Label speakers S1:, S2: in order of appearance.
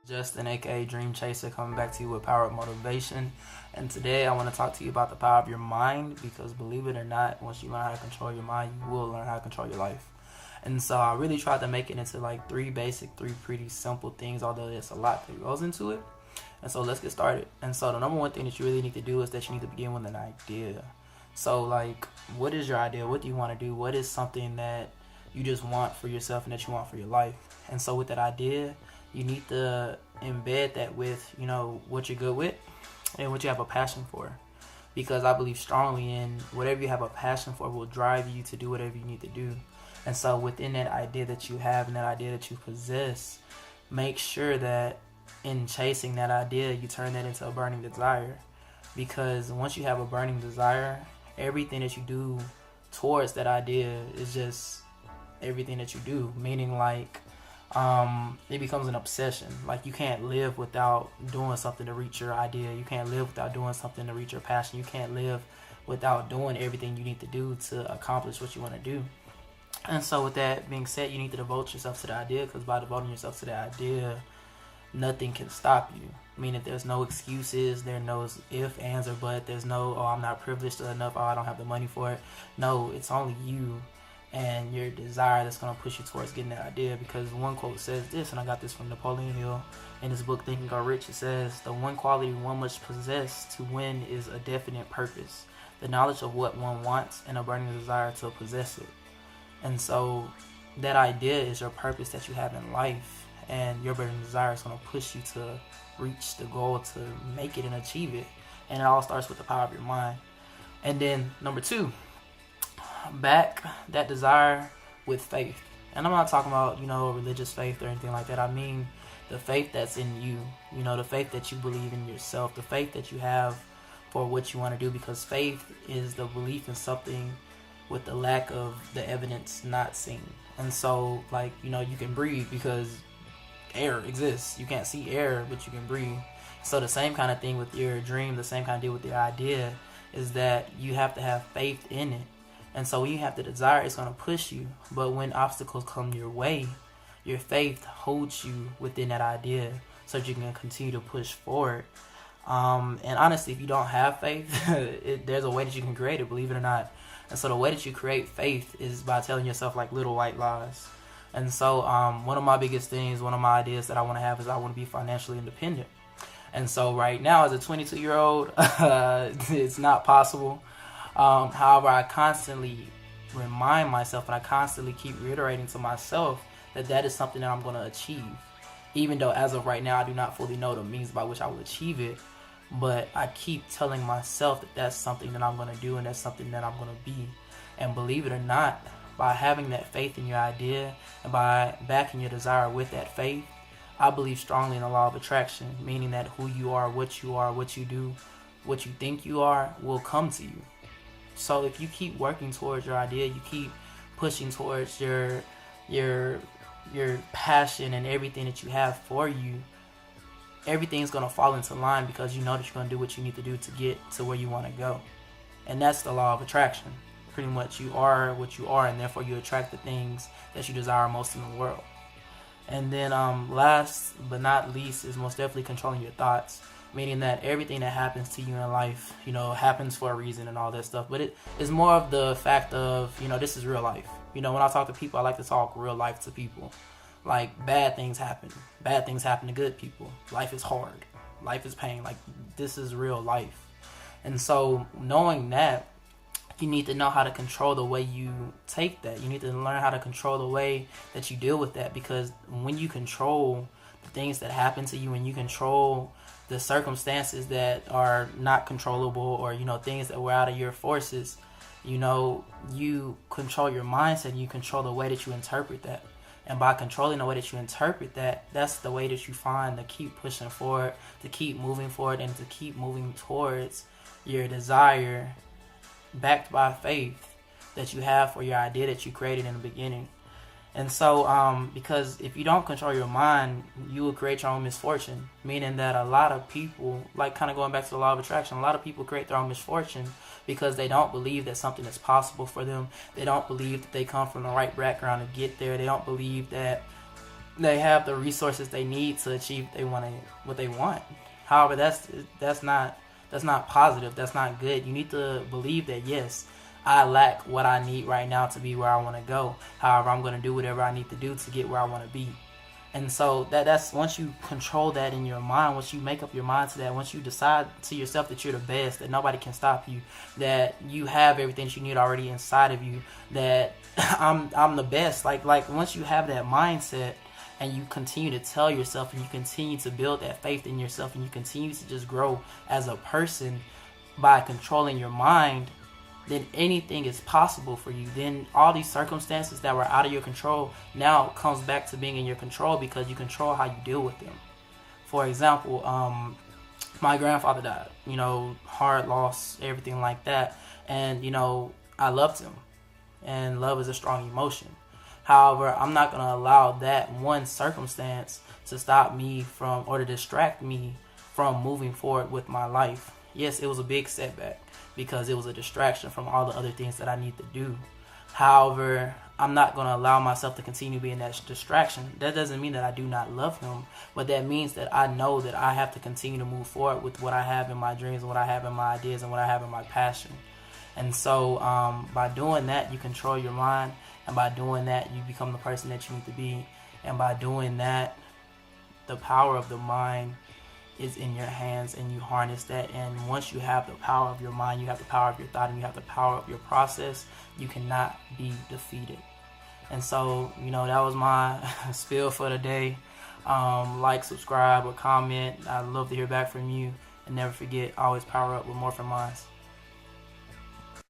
S1: Justin, aka Dream Chaser, coming back to you with Power Up Motivation. And today I want to talk to you about the power of your mind because, believe it or not, once you learn how to control your mind, you will learn how to control your life. And so I really tried to make it into like three pretty simple things, although there's a lot that goes into it. And so let's get started. And so the number one thing that you really need to do is that you need to begin with an idea. So like, what is your idea? What do you want to do? What is something that you just want for yourself and that you want for your life? And so with that idea, you need to embed that with, what you're good with and what you have a passion for. Because I believe strongly in whatever you have a passion for will drive you to do whatever you need to do. And so within that idea that you have and that idea that you possess, make sure that in chasing that idea, you turn that into a burning desire. Because once you have a burning desire, everything that you do towards that idea is just everything that you do. Meaning like, it becomes an obsession. Like you can't live without doing something to reach your idea. You can't live without doing something to reach your passion. You can't live without doing everything you need to do to accomplish what you want to do. And so with that being said, you need to devote yourself to the idea, because by devoting yourself to the idea, nothing can stop you. Meaning there's no excuses, there's no if, ands, or but. There's no, oh, I'm not privileged enough, oh, I don't have the money for it. No, it's only you and your desire that's going to push you towards getting that idea. Because one quote says this, and I got this from Napoleon Hill in his book Think and Grow Rich. It says, the one quality one must possess to win is a definite purpose, the knowledge of what one wants, and a burning desire to possess it. And so that idea is your purpose that you have in life, and your burning desire is going to push you to reach the goal, to make it and achieve it. And it all starts with the power of your mind. And then number two, back that desire with faith. And I'm not talking about, religious faith or anything like that. I mean the faith that's in you, the faith that you believe in yourself, the faith that you have for what you want to do, because faith is the belief in something with the lack of the evidence not seen. And so like, you can breathe because air exists. You can't see air, but you can breathe. So the same kind of thing with your dream, the same kind of deal with your idea, is that you have to have faith in it. And so when you have the desire, it's going to push you. But when obstacles come your way, your faith holds you within that idea so that you can continue to push forward. And honestly, if you don't have faith, there's a way that you can create it, believe it or not. And so the way that you create faith is by telling yourself like little white lies. And so one of my biggest things, one of my ideas that I want to have is I want to be financially independent. And so right now as a 22-year-old, it's not possible. However, I constantly remind myself and I constantly keep reiterating to myself that that is something that I'm going to achieve. Even though as of right now, I do not fully know the means by which I will achieve it. But I keep telling myself that that's something that I'm going to do and that's something that I'm going to be. And believe it or not, by having that faith in your idea and by backing your desire with that faith, I believe strongly in the law of attraction, meaning that who you are, what you do, what you think you are will come to you. So if you keep working towards your idea, you keep pushing towards your passion and everything that you have for you, everything's going to fall into line because you know that you're going to do what you need to do to get to where you want to go. And that's the law of attraction. Pretty much you are what you are, and therefore you attract the things that you desire most in the world. And then last but not least is most definitely controlling your thoughts. Meaning that everything that happens to you in life, happens for a reason and all that stuff. But it is more of the fact of, this is real life. When I talk to people, I like to talk real life to people. Like, bad things happen. Bad things happen to good people. Life is hard. Life is pain. Like, this is real life. And so, knowing that, you need to know how to control the way you take that. You need to learn how to control the way that you deal with that. Because when you control the things that happen to you, when you control the circumstances that are not controllable, or, things that were out of your forces, you control your mindset, you control the way that you interpret that. And by controlling the way that you interpret that, that's the way that you find to keep pushing forward, to keep moving forward, and to keep moving towards your desire backed by faith that you have for your idea that you created in the beginning. And so, because if you don't control your mind, you will create your own misfortune. Meaning that a lot of people, like kind of going back to the law of attraction, a lot of people create their own misfortune because they don't believe that something is possible for them. They don't believe that they come from the right background to get there. They don't believe that they have the resources they need to achieve what they want. However, that's not positive. That's not good. You need to believe that yes, I lack what I need right now to be where I want to go. However, I'm going to do whatever I need to do to get where I want to be. And so that's once you control that in your mind, once you make up your mind to that, once you decide to yourself that you're the best, that nobody can stop you, that you have everything that you need already inside of you, that I'm the best. Like once you have that mindset and you continue to tell yourself and you continue to build that faith in yourself and you continue to just grow as a person by controlling your mind, then anything is possible for you. Then all these circumstances that were out of your control now comes back to being in your control because you control how you deal with them. For example, my grandfather died, hard loss, everything like that. And, I loved him. And love is a strong emotion. However, I'm not going to allow that one circumstance to stop me from, or to distract me from moving forward with my life. Yes, it was a big setback because it was a distraction from all the other things that I need to do. However, I'm not going to allow myself to continue being that distraction. That doesn't mean that I do not love him, but that means that I know that I have to continue to move forward with what I have in my dreams, what I have in my ideas, and what I have in my passion. And so by doing that, you control your mind, and by doing that, you become the person that you need to be. And by doing that, the power of the mind is in your hands, and you harness that. And once you have the power of your mind, you have the power of your thought, and you have the power of your process, you cannot be defeated. And so, that was my spiel for today. Like, subscribe, or comment. I'd love to hear back from you. And never forget, always power up with Morphin Minds.